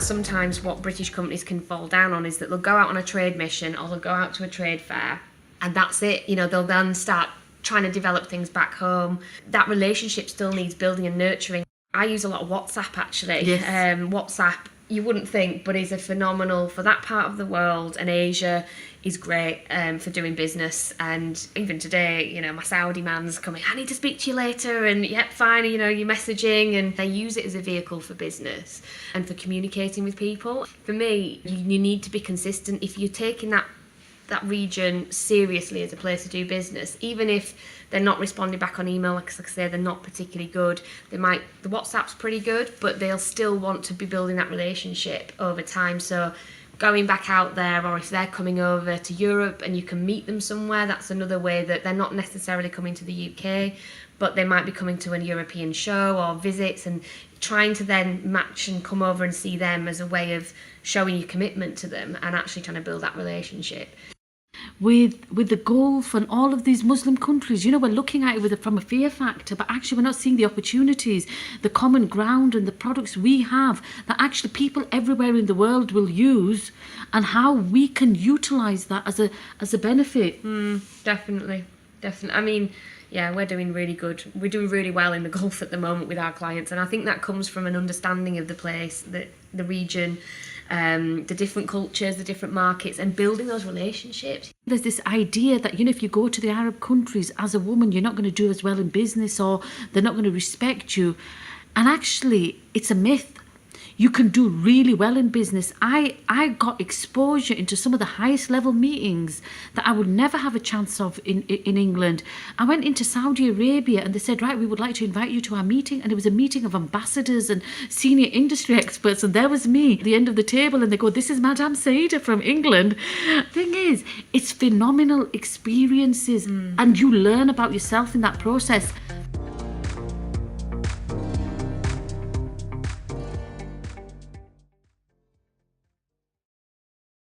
Sometimes what British companies can fall down on is that they'll go out on a trade mission or they'll go out to a trade fair and that's it. You know, they'll then start trying to develop things back home. That relationship still needs building and nurturing. I use a lot of WhatsApp actually. Yes. WhatsApp, you wouldn't think, but is a phenomenal for that part of the world, and Asia is great for doing business. And even today, you know, my Saudi man's coming, I need to speak to you later, and yep, fine, you know, you're messaging, and they use it as a vehicle for business and for communicating with people. For me, you need to be consistent. If you're taking that region seriously as a place to do business, even if they're not responding back on email, like I say, they're not particularly good. The WhatsApp's pretty good, but they'll still want to be building that relationship over time. So going back out there, or if they're coming over to Europe and you can meet them somewhere, that's another way that they're not necessarily coming to the UK, but they might be coming to a European show or visits, and trying to then match and come over and see them as a way of showing your commitment to them and actually trying to build that relationship. With the Gulf and all of these Muslim countries, you know, we're looking at it from a fear factor, but actually we're not seeing the opportunities, the common ground and the products we have that actually people everywhere in the world will use, and how we can utilise that as a benefit. Definitely. I mean, yeah, we're doing really good. We're doing really well in the Gulf at the moment with our clients, and I think that comes from an understanding of the place, the region, the different cultures, the different markets, and building those relationships. There's this idea that, you know, if you go to the Arab countries as a woman, you're not going to do as well in business, or they're not going to respect you. And actually, it's a myth. You can do really well in business. I got exposure into some of the highest level meetings that I would never have a chance of in England. I went into Saudi Arabia and they said, right, we would like to invite you to our meeting. And it was a meeting of ambassadors and senior industry experts. And there was me at the end of the table, and they go, this is Madame Saeeda from England. Thing is, it's phenomenal experiences, and you learn about yourself in that process.